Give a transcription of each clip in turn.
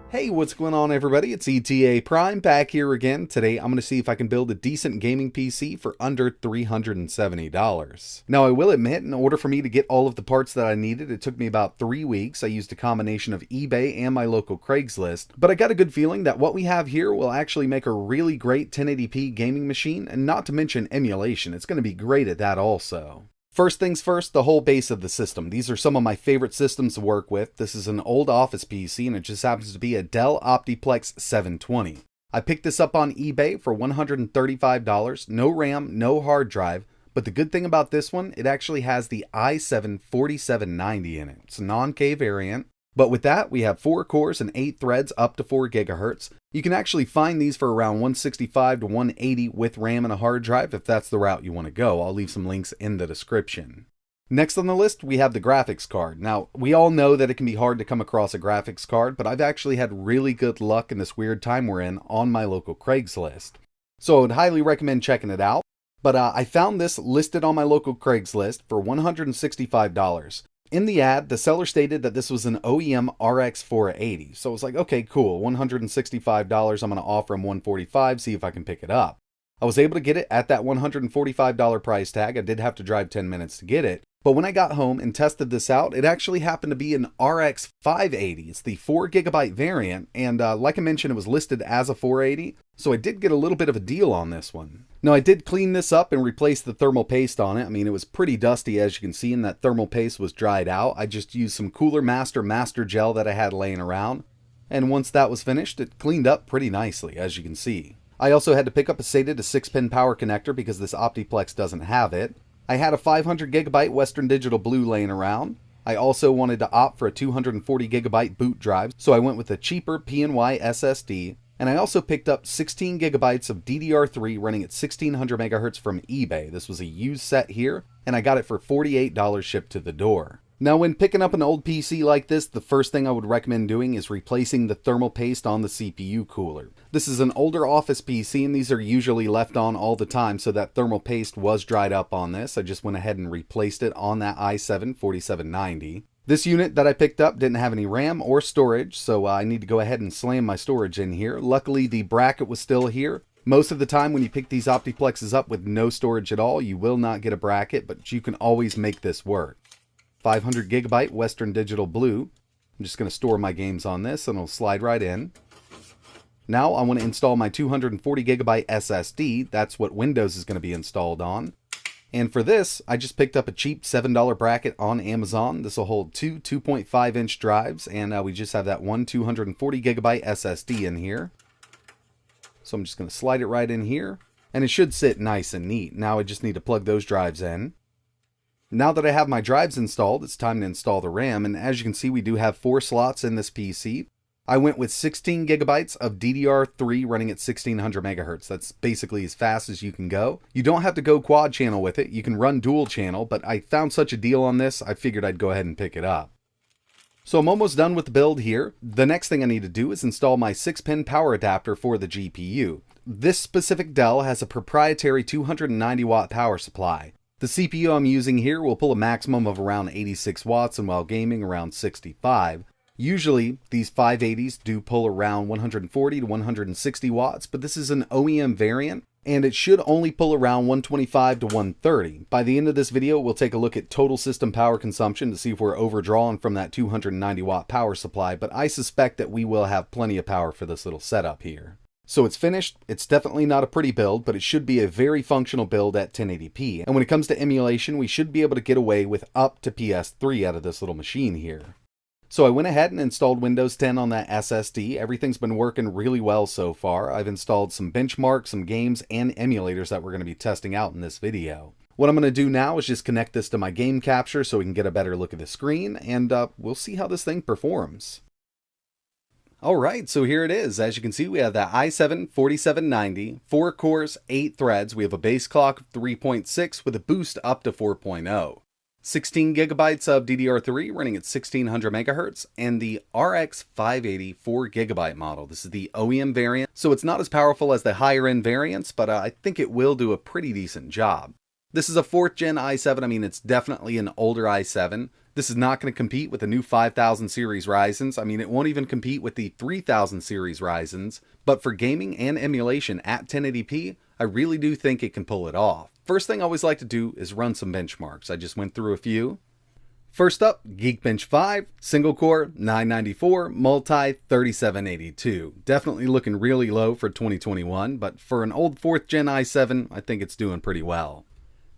Hey, what's going on everybody? It's ETAPRIME back here again. Today I'm going to see if I can build a decent gaming PC for under $370. Now I will admit, in order for me to get all of the parts that I needed, it took me about 3 weeks. I used a combination of eBay and my local Craigslist, but I got a good feeling that what we have here will actually make a really great 1080p gaming machine, and not to mention emulation. It's going to be great at that also. First things first, the whole base of the system. These are some of my favorite systems to work with. This is an old office PC and it just happens to be a Dell Optiplex 720. I picked this up on eBay for $135, no RAM, no hard drive, but the good thing about this one, it actually has the i7-4790 in it. It's a non-K variant. But with that, we have 4 cores and 8 threads up to 4 GHz. You can actually find these for around 165 to 180 with RAM and a hard drive if that's the route you want to go. I'll leave some links in the description. Next on the list, we have the graphics card. Now, we all know that it can be hard to come across a graphics card, but I've actually had really good luck in this weird time we're in on my local Craigslist. So I would highly recommend checking it out. But I found this listed on my local Craigslist for $165. In the ad, the seller stated that this was an OEM RX480. So I was like, okay, cool, $165, I'm going to offer him $145, see if I can pick it up. I was able to get it at that $145 price tag. I did have to drive 10 minutes to get it. But when I got home and tested this out, it actually happened to be an RX580. It's the 4GB variant, and like I mentioned, it was listed as a 480, so I did get a little bit of a deal on this one. Now, I did clean this up and replace the thermal paste on it. I mean, it was pretty dusty, as you can see, and that thermal paste was dried out. I just used some Cooler Master gel that I had laying around, and once that was finished, it cleaned up pretty nicely, as you can see. I also had to pick up a SATA to 6-pin power connector because this Optiplex doesn't have it. I had a 500GB Western Digital Blue laying around. I also wanted to opt for a 240GB boot drive, so I went with a cheaper PNY SSD. And I also picked up 16GB of DDR3 running at 1600 MHz from eBay. This was a used set here, and I got it for $48 shipped to the door. Now, when picking up an old PC like this, the first thing I would recommend doing is replacing the thermal paste on the CPU cooler. This is an older office PC, and these are usually left on all the time, so that thermal paste was dried up on this. I just went ahead and replaced it on that i7-4790. This unit that I picked up didn't have any RAM or storage, so I need to go ahead and slam my storage in here. Luckily, the bracket was still here. Most of the time when you pick these Optiplexes up with no storage at all, you will not get a bracket, but you can always make this work. 500GB Western Digital Blue. I'm just going to store my games on this and it'll slide right in. Now I want to install my 240GB SSD. That's what Windows is going to be installed on. And for this, I just picked up a cheap $7 bracket on Amazon. This will hold two 2.5-inch drives, and we just have that one 240GB SSD in here. So I'm just going to slide it right in here, and it should sit nice and neat. Now I just need to plug those drives in. Now that I have my drives installed, it's time to install the RAM, and as you can see, we do have 4 slots in this PC. I went with 16GB of DDR3 running at 1600 MHz. That's basically as fast as you can go. You don't have to go quad channel with it. You can run dual channel, but I found such a deal on this, I figured I'd go ahead and pick it up. So I'm almost done with the build here. The next thing I need to do is install my 6-pin power adapter for the GPU. This specific Dell has a proprietary 290 watt power supply. The CPU I'm using here will pull a maximum of around 86 watts, and while gaming around 65. Usually, these 580s do pull around 140 to 160 watts, but this is an OEM variant, and it should only pull around 125 to 130. By the end of this video, we'll take a look at total system power consumption to see if we're overdrawn from that 290 watt power supply, but I suspect that we will have plenty of power for this little setup here. So it's finished. It's definitely not a pretty build, but it should be a very functional build at 1080p. And when it comes to emulation, we should be able to get away with up to PS3 out of this little machine here. So I went ahead and installed Windows 10 on that SSD. Everything's been working really well so far. I've installed some benchmarks, some games, and emulators that we're going to be testing out in this video. What I'm going to do now is just connect this to my game capture so we can get a better look at the screen, and we'll see how this thing performs. Alright, so here it is. As you can see, we have the i7-4790, 4 cores, 8 threads. We have a base clock of 3.6 with a boost up to 4.0. 16GB of DDR3 running at 1600 MHz, and the RX580 4GB model. This is the OEM variant, so it's not as powerful as the higher end variants, but I think it will do a pretty decent job. This is a 4th gen i7. I mean, it's definitely an older i7. This is not going to compete with the new 5000 series Ryzens. I mean, it won't even compete with the 3000 series Ryzens. But for gaming and emulation at 1080p, I really do think it can pull it off. First thing I always like to do is run some benchmarks. I just went through a few. First up, Geekbench 5, single core, 994, multi, 3782. Definitely looking really low for 2021, but for an old 4th gen i7, I think it's doing pretty well.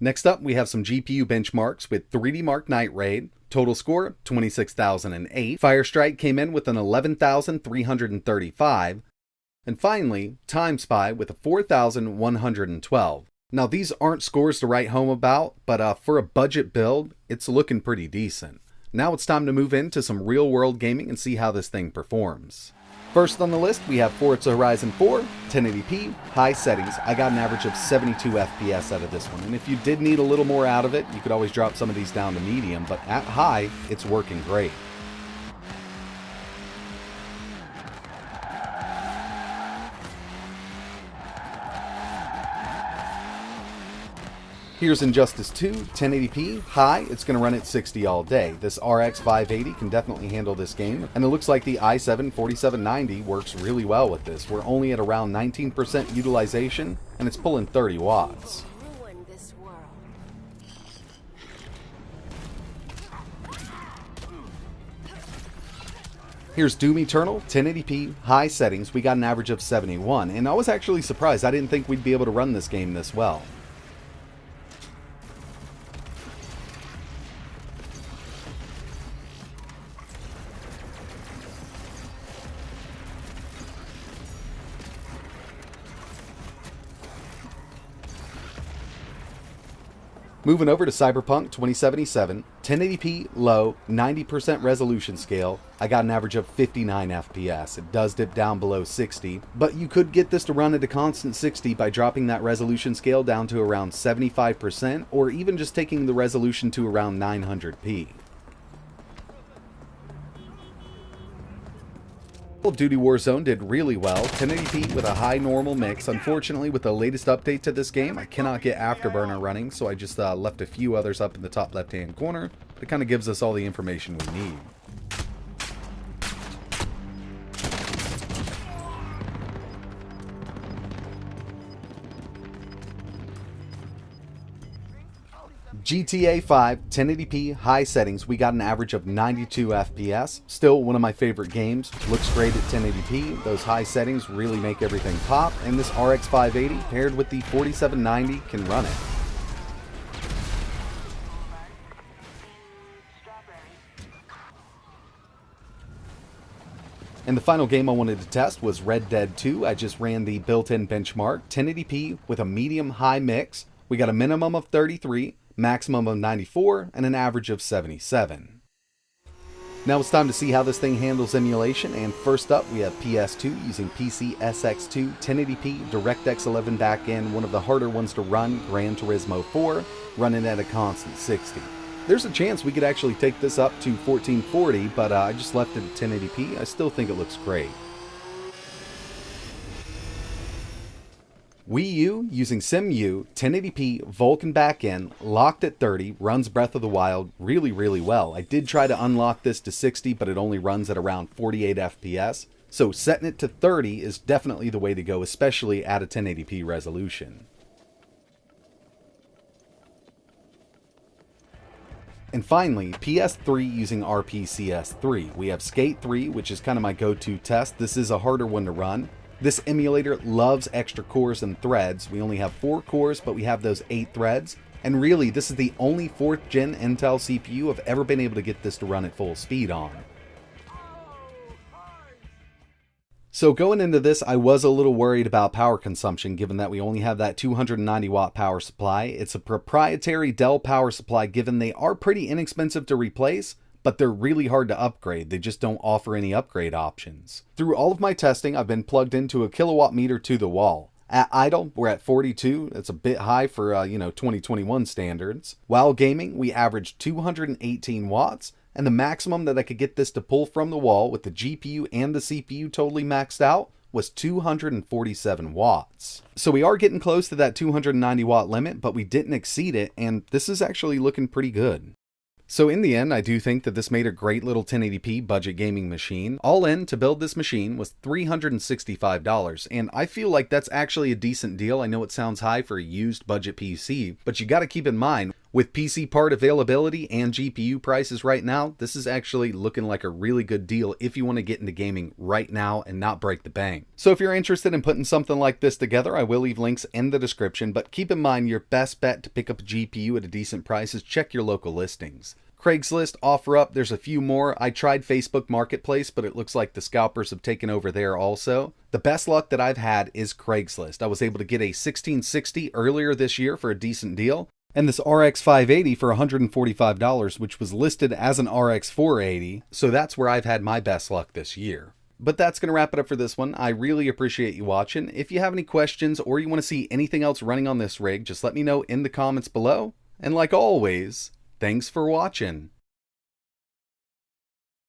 Next up, we have some GPU benchmarks with 3D Mark Night Raid. Total score, 26,008. Firestrike came in with an 11,335. And finally, Time Spy with a 4,112. Now, these aren't scores to write home about, but for a budget build, it's looking pretty decent. Now it's time to move into some real-world gaming and see how this thing performs. First on the list, we have Forza Horizon 4, 1080p, high settings. I got an average of 72 FPS out of this one, and if you did need a little more out of it, you could always drop some of these down to medium, but at high, it's working great. Here's Injustice 2, 1080p, high, it's going to run at 60 all day. This RX 580 can definitely handle this game, and it looks like the i7 4790 works really well with this. We're only at around 19% utilization, and it's pulling 30 watts. Here's Doom Eternal, 1080p, high settings, we got an average of 71, and I was actually surprised. I didn't think we'd be able to run this game this well. Moving over to Cyberpunk 2077, 1080p, low, 90% resolution scale. I got an average of 59 FPS. It does dip down below 60, but you could get this to run at a constant 60 by dropping that resolution scale down to around 75%, or even just taking the resolution to around 900p. Call of Duty Warzone did really well, 1080p with a high normal mix. Unfortunately, with the latest update to this game, I cannot get Afterburner running, so I just left a few others up in the top left-hand corner. But it kind of gives us all the information we need. GTA 5, 1080p, high settings, we got an average of 92 FPS. Still one of my favorite games. Looks great at 1080p. Those high settings really make everything pop, and this RX 580 paired with the 4790 can run it. And the final game I wanted to test was Red Dead 2. I just ran the built-in benchmark, 1080p with a medium-high mix. We got a minimum of 33, maximum of 94, and an average of 77. Now it's time to see how this thing handles emulation, and first up we have PS2 using PCSX2 1080p DirectX 11 backend, one of the harder ones to run, Gran Turismo 4, running at a constant 60. There's a chance we could actually take this up to 1440, but I just left it at 1080p. I still think it looks great. WiiU using CEMU, 1080p Vulkan backend, locked at 30, runs Breath of the Wild really well. I did try to unlock this to 60, but it only runs at around 48 FPS. So setting it to 30 is definitely the way to go, especially at a 1080p resolution. And finally, PS3 using RPCS3. We have Skate 3, which is kind of my go-to test. This is a harder one to run. This emulator loves extra cores and threads. We only have 4 cores, but we have those 8 threads. And really, this is the only 4th gen Intel CPU I've ever been able to get this to run at full speed on. So going into this, I was a little worried about power consumption, given that we only have that 290 watt power supply. It's a proprietary Dell power supply, given they are pretty inexpensive to replace, but they're really hard to upgrade. They just don't offer any upgrade options. Through all of my testing, I've been plugged into a kilowatt meter to the wall. At idle, we're at 42. That's a bit high for, 2021 standards. While gaming, we averaged 218 watts, and the maximum that I could get this to pull from the wall with the GPU and the CPU totally maxed out was 247 watts. So we are getting close to that 290 watt limit, but we didn't exceed it, and this is actually looking pretty good. So in the end, I do think that this made a great little 1080p budget gaming machine. All in, to build this machine was $365, and I feel like that's actually a decent deal. I know it sounds high for a used budget PC, but you gotta keep in mind, with PC part availability and GPU prices right now, this is actually looking like a really good deal if you want to get into gaming right now and not break the bank. So if you're interested in putting something like this together, I will leave links in the description, but keep in mind your best bet to pick up a GPU at a decent price is check your local listings. Craigslist, OfferUp, there's a few more. I tried Facebook Marketplace, but it looks like the scalpers have taken over there also. The best luck that I've had is Craigslist. I was able to get a 1660 earlier this year for a decent deal, and this RX 580 for $145, which was listed as an RX 480, so that's where I've had my best luck this year. But that's going to wrap it up for this one. I really appreciate you watching. If you have any questions or you want to see anything else running on this rig, just let me know in the comments below. And like always, thanks for watching.